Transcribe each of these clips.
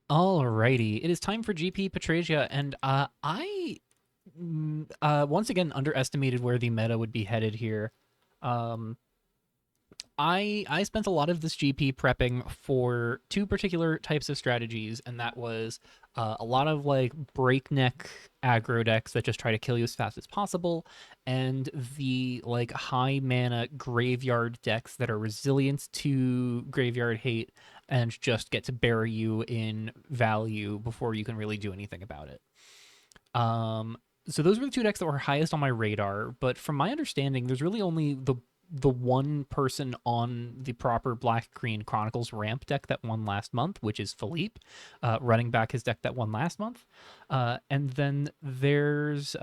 Alrighty, it is time for GP Petrasia, and once again underestimated where the meta would be headed here. Um, I spent a lot of this GP prepping for two particular types of strategies, and that was a lot of like breakneck aggro decks that just try to kill you as fast as possible, and the like high mana graveyard decks that are resilient to graveyard hate and just get to bury you in value before you can really do anything about it. Um, so those were the two decks that were highest on my radar. But from my understanding, there's really only the one person on the proper Black Green Chronicles ramp deck that won last month, which is Philippe, running back his deck that won last month. And then there's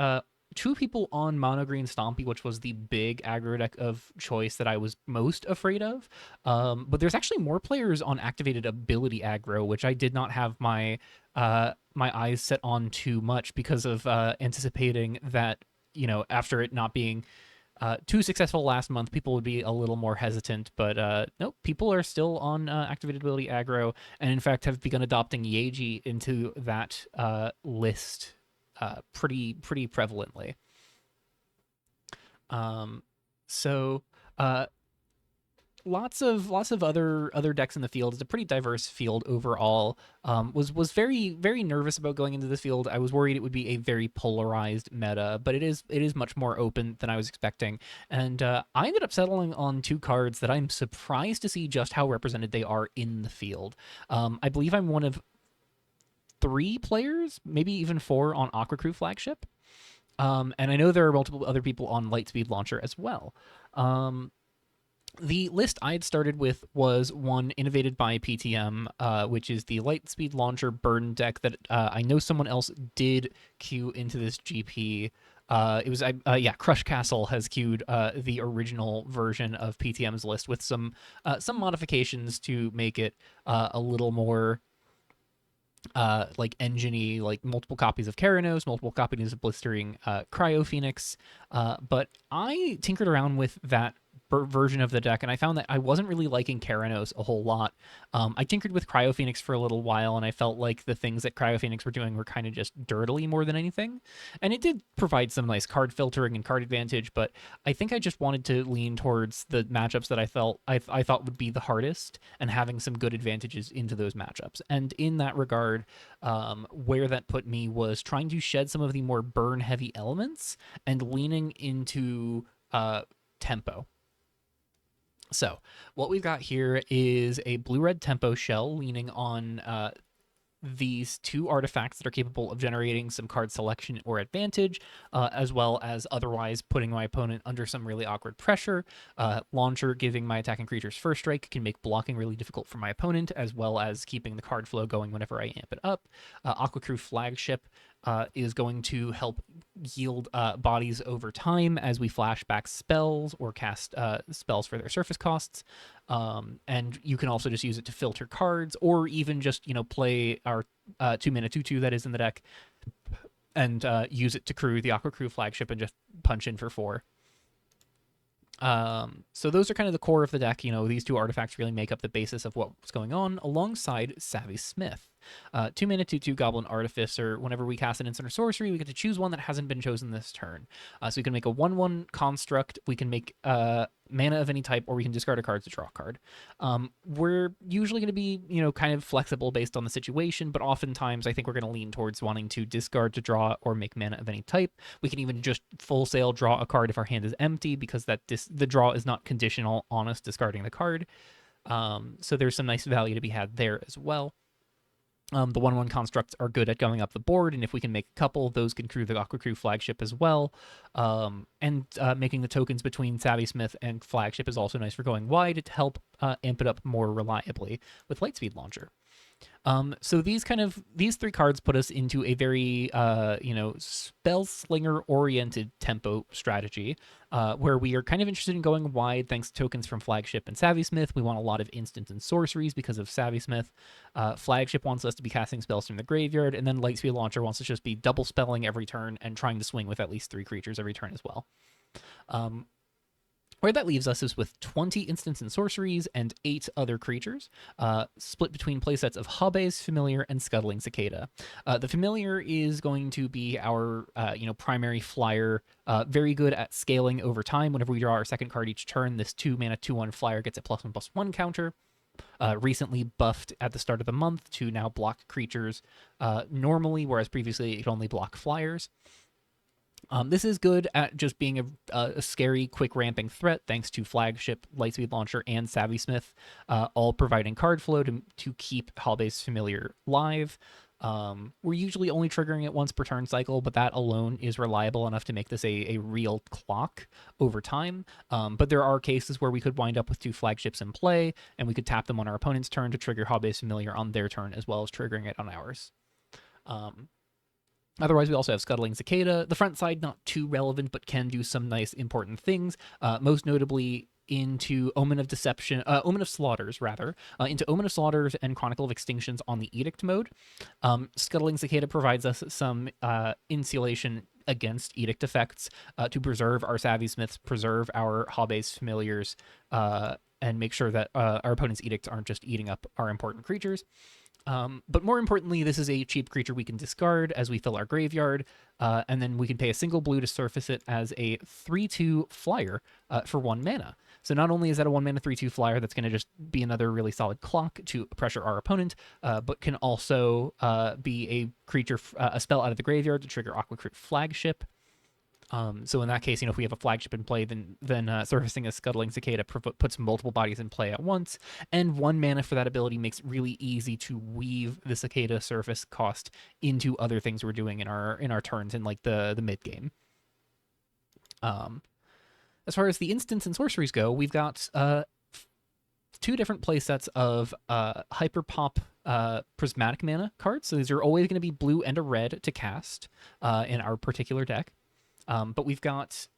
two people on Mono Green Stompy, which was the big aggro deck of choice that I was most afraid of. But there's actually more players on activated ability aggro, which I did not have my eyes set on too much because of anticipating that, after it not being too successful last month, people would be a little more hesitant. But nope, people are still on activated ability aggro, and in fact have begun adopting Yeji into that list pretty prevalently. Um, so uh, lots of other decks in the field. It's a pretty diverse field overall. Was very nervous about going into this field. I was worried it would be a very polarized meta, but it is much more open than I was expecting. And I ended up settling on two cards that I'm surprised to see just how represented they are in the field. I believe I'm one of three players, maybe even four, on Aqua Crew flagship. And I know there are multiple other people on Lightspeed launcher as well. The list I had started with was one innovated by PTM, which is the Lightspeed Launcher Burn deck that I know someone else did queue into this GP. Crush Castle has queued the original version of PTM's list with some modifications to make it a little more like engine-y, like multiple copies of Keranos, multiple copies of Blistering Cryo Phoenix. But I tinkered around with that version of the deck, and I found that I wasn't really liking Keranos a whole lot. I tinkered with Cryo Phoenix for a little while, and I felt like the things that Cryo Phoenix were doing were kind of just dirtily more than anything. And it did provide some nice card filtering and card advantage, but I think I just wanted to lean towards the matchups that I thought would be the hardest, and having some good advantages into those matchups. And in that regard, where that put me was trying to shed some of the more burn heavy elements and leaning into tempo. So, what we've got here is a blue red tempo shell leaning on these two artifacts that are capable of generating some card selection or advantage, as well as otherwise putting my opponent under some really awkward pressure. Launcher giving my attacking creatures first strike can make blocking really difficult for my opponent, as well as keeping the card flow going whenever I amp it up. Aqua Crew Flagship is going to help yield bodies over time as we flash back spells or cast spells for their surface costs. And you can also just use it to filter cards, or even just play our 2 mana 2/2 that is in the deck, and use it to crew the Aqua Crew Flagship and just punch in for 4. So those are kind of the core of the deck. These two artifacts really make up the basis of what's going on, alongside Savvy Smith. 2 mana 2/2 Goblin Artificer. Whenever we cast an instant or sorcery, we get to choose one that hasn't been chosen this turn. So we can make a 1/1 construct. We can make mana of any type, or we can discard a card to draw a card. We're usually going to be, kind of flexible based on the situation, but oftentimes I think we're going to lean towards wanting to discard to draw or make mana of any type. We can even just full sail draw a card if our hand is empty, because the draw is not conditional on us discarding the card. So there's some nice value to be had there as well. The 1/1 constructs are good at going up the board, and if we can make a couple, those can crew the Aqua Crew Flagship as well. And making the tokens between Savvy Smith and Flagship is also nice for going wide to help amp it up more reliably with Lightspeed Launcher. So these three cards put us into a very spell slinger oriented tempo strategy, where we are kind of interested in going wide thanks to tokens from Flagship and Savvy Smith. We want a lot of instants and sorceries because of Savvy Smith. Flagship wants us to be casting spells from the graveyard, and then Lightspeed Launcher wants us to just be double spelling every turn and trying to swing with at least 3 creatures every turn as well. Where that leaves us is with 20 instants and sorceries and 8 other creatures, split between playsets of Habe's Familiar and Scuttling Cicada. The Familiar is going to be our primary flyer, very good at scaling over time. Whenever we draw our second card each turn, this 2-mana 2/1 flyer gets a +1/+1 counter. Recently buffed at the start of the month to now block creatures normally, whereas previously it could only block flyers. This is good at just being a scary, quick ramping threat, thanks to Flagship, Lightspeed Launcher, and Savvy Smith, all providing card flow to keep Hallbase Familiar live. We're usually only triggering it once per turn cycle, but that alone is reliable enough to make this a real clock over time. But there are cases where we could wind up with 2 flagships in play, and we could tap them on our opponent's turn to trigger Hallbase Familiar on their turn, as well as triggering it on ours. Otherwise, we also have Scuttling Cicada. The front side, not too relevant, but can do some nice important things, most notably into Omen of Deception, Omen of Slaughters, rather, into Omen of Slaughters and Chronicle of Extinctions on the Edict mode. Scuttling Cicada provides us some insulation against Edict effects to preserve our Savvy Smiths, preserve our Hallbase Familiars, and make sure that our opponent's Edicts aren't just eating up our important creatures. But more importantly, this is a cheap creature we can discard as we fill our graveyard, and then we can pay a single blue to surface it as a 3/2 flyer for 1 mana. So not only is that a 1 mana 3/2 flyer that's going to just be another really solid clock to pressure our opponent, but can also be a creature, a spell out of the graveyard to trigger Aquacrypt Flagship. So in that case, if we have a flagship in play, then surfacing a Scuttling Cicada puts multiple bodies in play at once, and 1 mana for that ability makes it really easy to weave the Cicada surface cost into other things we're doing in our turns in like the mid game. As far as the instants and sorceries go, we've got 2 different play sets of Hyper Pop Prismatic mana cards. So these are always going to be blue and a red to cast in our particular deck. But we've got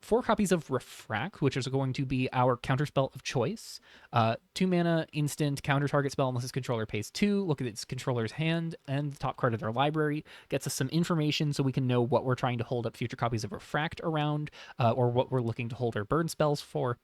4 copies of Refract, which is going to be our counterspell of choice. 2 mana instant counter target spell unless its controller pays 2. Look at its controller's hand and the top card of their library. Gets us some information so we can know what we're trying to hold up future copies of Refract around, or what we're looking to hold our burn spells for.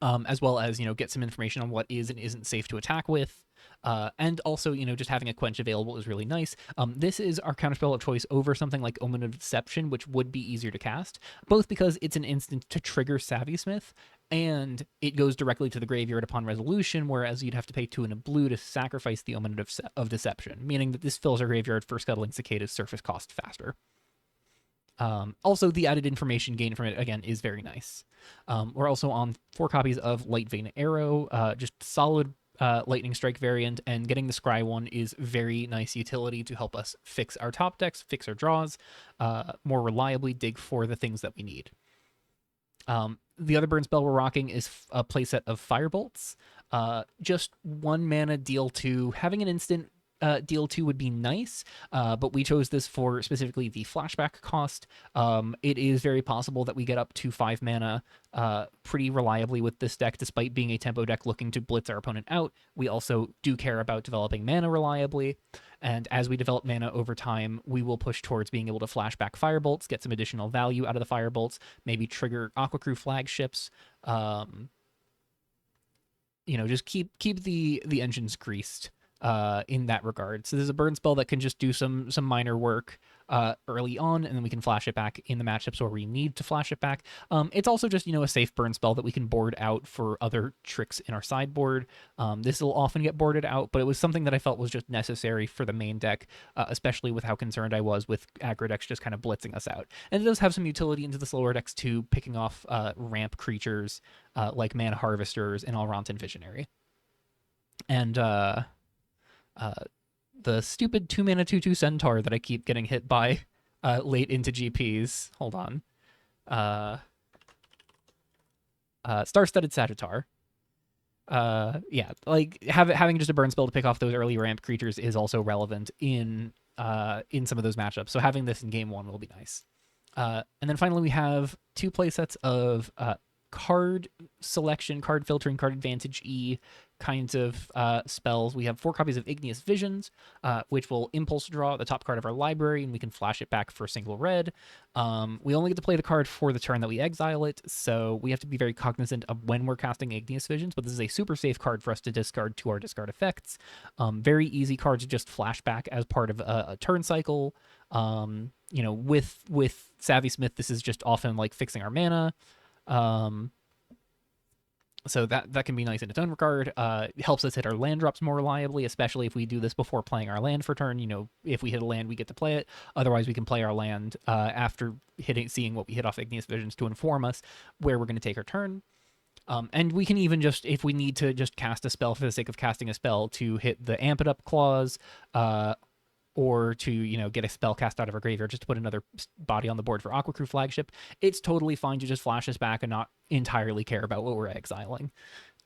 As well as, get some information on what is and isn't safe to attack with. And also, just having a quench available is really nice. This is our counterspell of choice over something like Omen of Deception, which would be easier to cast, both because it's an instant to trigger Savvy Smith, and it goes directly to the graveyard upon resolution, whereas you'd have to pay 2 and a blue to sacrifice the Omen of Deception, meaning that this fills our graveyard for Scuttling Cicada's surface cost faster. Also, the added information gained from it, again, is very nice. We're also on 4 copies of Light Vein Arrow, just solid Lightning Strike variant, and getting the Scry one is very nice utility to help us fix our top decks, fix our draws, more reliably dig for the things that we need. The other burn spell we're rocking is a playset of Firebolts. Just 1 mana, deal 2. Having an instant deal 2 would be nice, but we chose this for specifically the flashback cost. It is very possible that we get up to 5 mana pretty reliably with this deck, despite being a tempo deck looking to blitz our opponent out. We also do care about developing mana reliably, and as we develop mana over time, we will push towards being able to flashback Firebolts, get some additional value out of the Firebolts, maybe trigger Aquacrew flagships, just keep the engines greased in that regard. So there's a burn spell that can just do some minor work early on, and then we can flash it back in the matchups where we need to flash it back. It's also just, a safe burn spell that we can board out for other tricks in our sideboard. This will often get boarded out, but it was something that I felt was just necessary for the main deck, especially with how concerned I was with aggro decks just kind of blitzing us out. And it does have some utility into the slower decks too, picking off ramp creatures like Mana Harvesters and Alrontan Visionary. And the stupid 2 mana 2/2 Centaur that I keep getting hit by late into GPs. Hold on. Star-Studded Sagittar. Yeah, like having just a burn spell to pick off those early ramp creatures is also relevant in some of those matchups. So having this in game 1 will be nice. And then finally we have 2 playsets of card selection, card filtering, card advantage E kinds of spells. We have 4 copies of Igneous Visions, which will impulse draw the top card of our library, and we can flash it back for a single red. We only get to play the card for the turn that we exile it, so we have to be very cognizant of when we're casting Igneous Visions, but this is a super safe card for us to discard to our discard effects. Very easy card to just flash back as part of a turn cycle. With Savvy Smith, this is just often like fixing our mana. So that can be nice in its own regard. It helps us hit our land drops more reliably, especially if we do this before playing our land for turn. If we hit a land, we get to play it. Otherwise, we can play our land after seeing what we hit off Igneous Visions to inform us where we're going to take our turn. And we can even just, if we need to just cast a spell for the sake of casting a spell, to hit the Amp It Up clause, or to, get a spell cast out of our graveyard just to put another body on the board for Aqua Crew Flagship. It's totally fine to just flash us back and not entirely care about what we're exiling.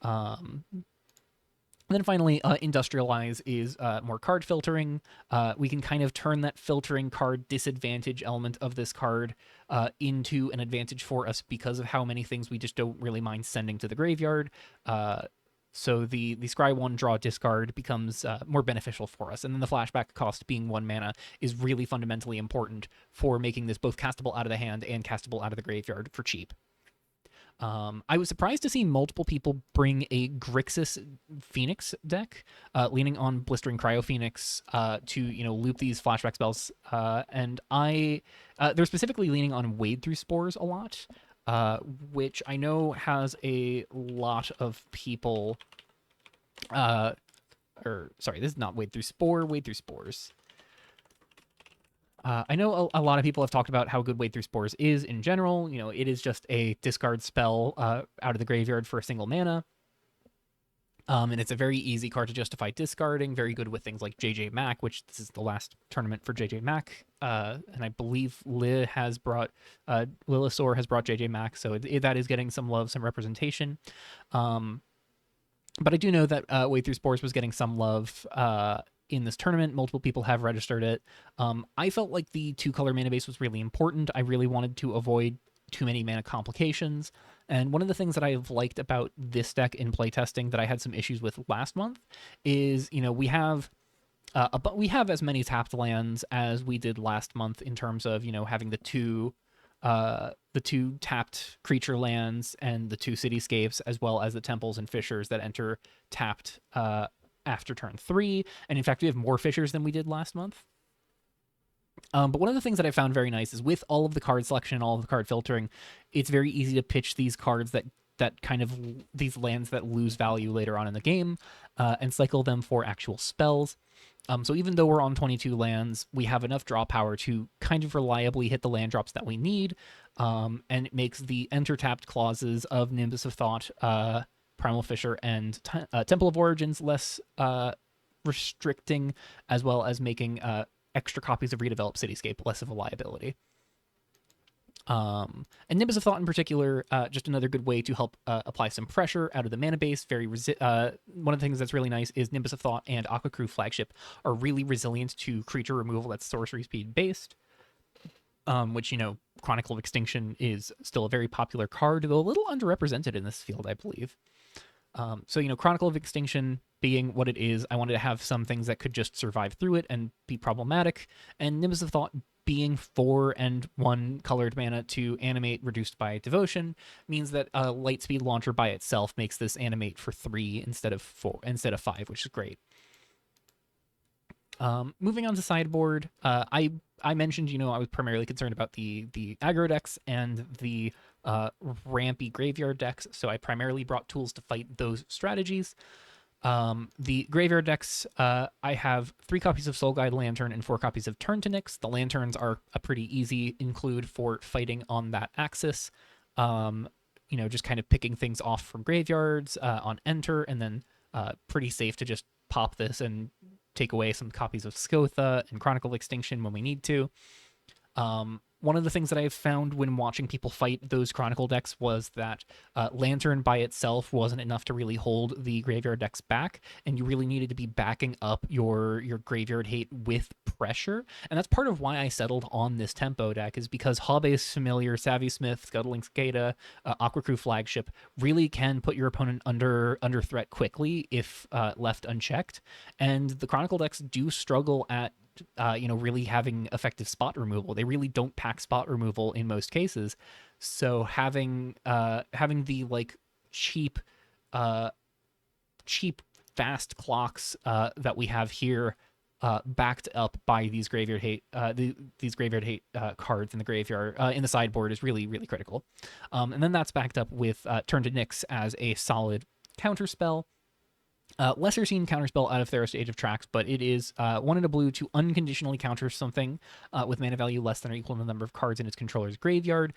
And then finally, Industrialize is more card filtering. We can kind of turn that filtering card disadvantage element of this card into an advantage for us because of how many things we just don't really mind sending to the graveyard. So the Scry 1 draw discard becomes more beneficial for us. And then the flashback cost being 1 mana is really fundamentally important for making this both castable out of the hand and castable out of the graveyard for cheap. I was surprised to see multiple people bring a Grixis Phoenix deck, leaning on Blistering Cryo Phoenix to loop these flashback spells. And they're specifically leaning on Wade Through Spores a lot. Which I know has a lot of people, this is not Wade Through Spores. I know a lot of people have talked about how good Wade Through Spores is in general. It is just a discard spell out of the graveyard for a single mana. And it's a very easy card to justify discarding, very good with things like JJ Mack, which this is the last tournament for JJ Mack. And I believe Lilisor has brought JJ Mack, so that is getting some love, some representation. But I do know that Wade Through Spores was getting some love in this tournament. Multiple people have registered it. I felt like the 2-color mana base was really important. I really wanted to avoid too many mana complications. And one of the things that I've liked about this deck in playtesting that I had some issues with last month is, we have as many tapped lands as we did last month in terms of, having the two tapped creature lands and the 2 cityscapes, as well as the temples and fissures that enter tapped after turn 3. And in fact, we have more fissures than we did last month. But one of the things that I found very nice is with all of the card selection and all of the card filtering, it's very easy to pitch these cards that kind of these lands that lose value later on in the game and cycle them for actual spells. So even though we're on 22 lands, we have enough draw power to kind of reliably hit the land drops that we need. And it makes the enter tapped clauses of Nimbus of Thought, Primal Fissure, and Temple of Origins less restricting, as well as making extra copies of Redeveloped Cityscape less of a liability. And Nimbus of Thought in particular, just another good way to help apply some pressure out of the mana base. One of the things that's really nice is Nimbus of Thought and Aqua Crew Flagship are really resilient to creature removal that's sorcery speed based. Which, Chronicle of Extinction is still a very popular card, though a little underrepresented in this field, I believe. So, Chronicle of Extinction being what it is, I wanted to have some things that could just survive through it and be problematic. And Nimbus of Thought being 4 and 1 colored mana to animate reduced by Devotion means that a Lightspeed launcher by itself makes this animate for 3 instead of 5, which is great. Moving on to sideboard, I mentioned, I was primarily concerned about the aggro decks and the rampy graveyard decks, so I primarily brought tools to fight those strategies. The graveyard decks, I have 3 copies of Soul Guide Lantern and 4 copies of Turn to Nyx. The Lanterns are a pretty easy include for fighting on that axis. Just kind of picking things off from graveyards on enter, and then pretty safe to just pop this and take away some copies of Scotha and Chronicle of Extinction when we need to. One of the things that I've found when watching people fight those Chronicle decks was that Lantern by itself wasn't enough to really hold the graveyard decks back, and you really needed to be backing up your graveyard hate with pressure, and that's part of why I settled on this tempo deck, is because Hobby's Familiar, Savvy Smith, Scuttling Cicada, Aqua Crew Flagship really can put your opponent under threat quickly if left unchecked, and the Chronicle decks do struggle at really having effective spot removal. They really don't pack spot removal in most cases. So having the like cheap uh, cheap fast clocks that we have here, backed up by these graveyard hate cards in the graveyard in the sideboard, is really really critical. And then that's backed up with Turn to Nyx as a solid counter spell. Lesser seen counterspell out of Theros Age of Tracks, but it is 1 and a blue to unconditionally counter something with mana value less than or equal to the number of cards in its controller's graveyard.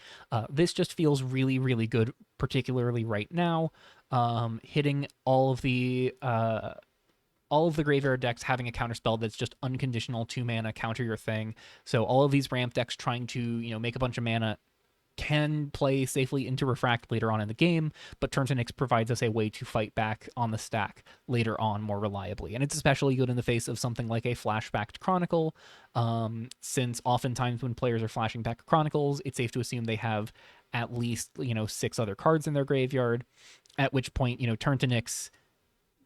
This just feels really, really good, particularly right now. Hitting all of the graveyard decks having a counterspell that's just unconditional 2 mana, counter your thing. So all of these ramp decks trying to make a bunch of mana can play safely into Refract later on in the game, but Turn to Nyx provides us a way to fight back on the stack later on more reliably. And it's especially good in the face of something like a flashbacked Chronicle, since oftentimes when players are flashing back Chronicles, it's safe to assume they have at least 6 other cards in their graveyard, at which point Turn to Nyx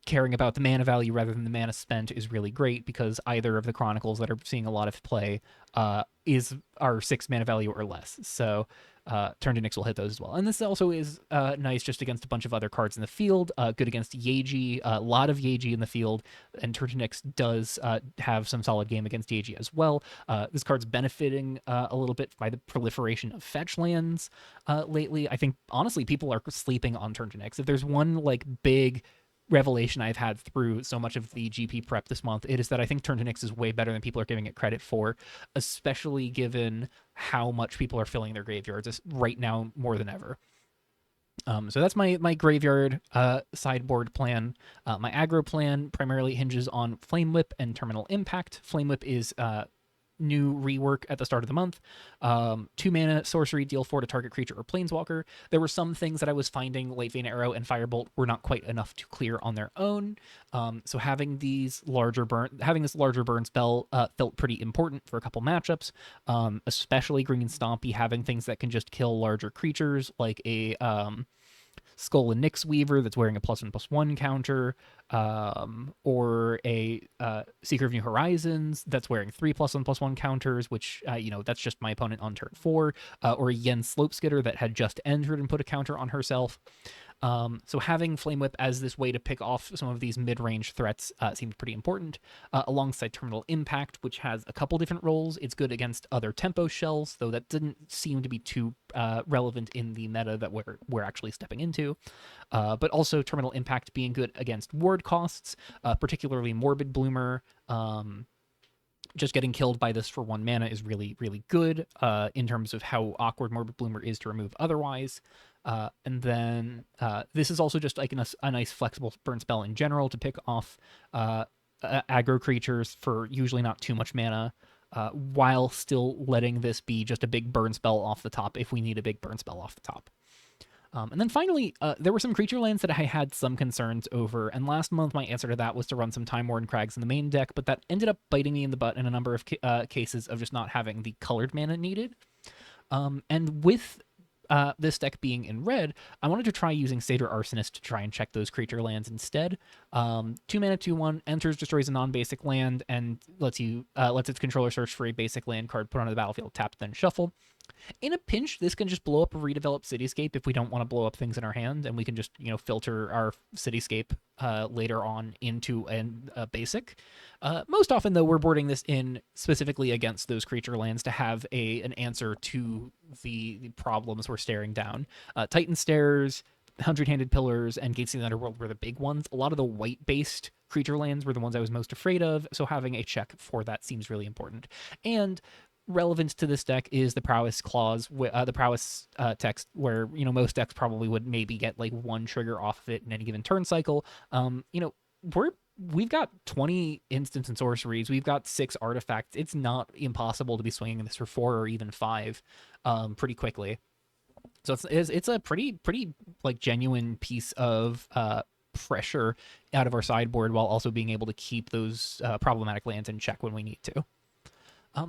caring about the mana value rather than the mana spent is really great, because either of the Chronicles that are seeing a lot of play are 6 mana value or less. So Turn to Nyx will hit those as well. And this also is nice just against a bunch of other cards in the field. Good against Yeji, a lot of Yeji in the field, and Turn to Nyx does have some solid game against Yeji as well. This card's benefiting a little bit by the proliferation of fetch lands lately. I think, honestly, people are sleeping on Turn to Nyx. If there's one big revelation I've had through so much of the GP prep this month, it is that I think Turn to Nyx is way better than people are giving it credit for, especially given how much people are filling their graveyards right now more than ever. So that's my graveyard sideboard plan. My aggro plan primarily hinges on Flame Whip and Terminal Impact. Flame Whip is new rework at the start of the month. 2 mana sorcery, deal 4 to target creature or planeswalker. There were some things that I was finding Late Vein Arrow and Firebolt were not quite enough to clear on their own. So having this larger burn spell felt pretty important for a couple matchups, especially Green Stompy having things that can just kill larger creatures, like a Skull and Nyx Weaver that's wearing a +1/+1 counter, or a Seeker of New Horizons that's wearing 3 +1/+1 counters, which that's just my opponent on turn 4, or a Yen Slopeskitter that had just entered and put a counter on herself. So having Flame Whip as this way to pick off some of these mid-range threats seemed pretty important, alongside Terminal Impact, which has a couple different roles. It's good against other tempo shells, though that didn't seem to be too relevant in the meta that we're actually stepping into. But also Terminal Impact being good against ward costs, particularly Morbid Bloomer. Just getting killed by this for 1 mana is really, really good in terms of how awkward Morbid Bloomer is to remove otherwise. And then this is also just like a nice flexible burn spell in general to pick off aggro creatures for usually not too much mana, while still letting this be just a big burn spell off the top if we need a big burn spell off the top. And then finally, there were some creature lands that I had some concerns over, and last month my answer to that was to run some Time Worn Crags in the main deck, but that ended up biting me in the butt in a number of cases of just not having the colored mana needed. And with this deck being in red, I wanted to try using Satyr Arsonist to try and check those creature lands instead. 2 mana, 2/1, enters, destroys a non-basic land, and lets its controller search for a basic land card, put onto the battlefield, tap, then shuffle. In a pinch, this can just blow up a redeveloped cityscape if we don't want to blow up things in our hand, and we can just filter our cityscape later on into a basic. Most often, though, we're boarding this in specifically against those creature lands to have an answer to the problems we're staring down. Titan Stairs, Hundred-Handed Pillars, and Gates of the Underworld were the big ones. A lot of the white-based creature lands were the ones I was most afraid of, so having a check for that seems really important. And relevant to this deck is the prowess clause, the prowess text, where most decks probably would maybe get like 1 trigger off of it in any given turn cycle. We've got 20 instants and sorceries. We've got 6 artifacts. It's not impossible to be swinging this for 4 or even 5 pretty quickly. So it's a pretty like genuine piece of pressure out of our sideboard, while also being able to keep those problematic lands in check when we need to.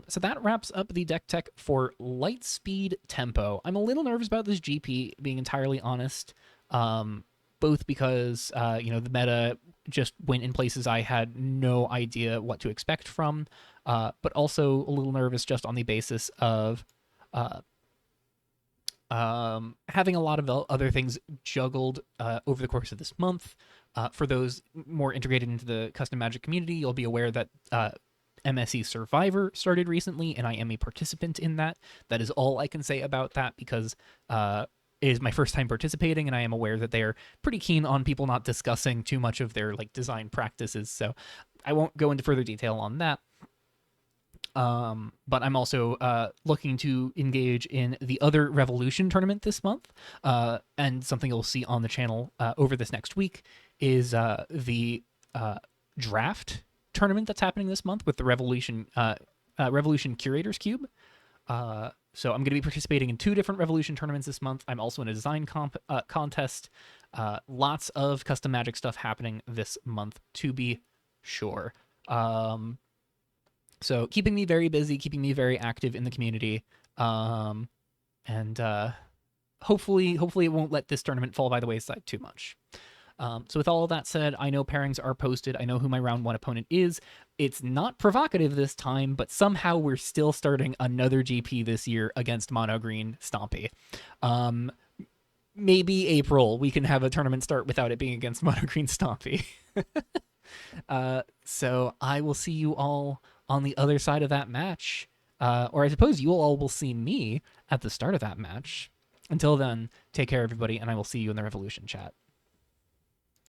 So that wraps up the deck tech for Lightspeed Tempo. I'm a little nervous about this GP, being entirely honest, both because the meta just went in places I had no idea what to expect from, but also a little nervous just on the basis of uh, having a lot of other things juggled over the course of this month. For those more integrated into the custom Magic community, you'll be aware that MSE Survivor started recently, and I am a participant in that. That is all I can say about that because it is my first time participating, and I am aware that they are pretty keen on people not discussing too much of their design practices. So I won't go into further detail on that. But I'm also looking to engage in the other Revolution tournament this month, and something you'll see on the channel over this next week is the draft tournament that's happening this month with the Revolution Curators Cube. So I'm going to be participating in 2 different Revolution tournaments this month. I'm also in a design contest. Lots of custom Magic stuff happening this month, to be sure. So keeping me very busy, keeping me very active in the community, and hopefully it won't let this tournament fall by the wayside too much. So with all of that said, I know pairings are posted. I know who my round 1 opponent is. It's not provocative this time, but somehow we're still starting another GP this year against Mono Green Stompy. Maybe April we can have a tournament start without it being against Mono Green Stompy. So I will see you all on the other side of that match. Or I suppose you all will see me at the start of that match. Until then, take care, everybody, and I will see you in the Revolution chat.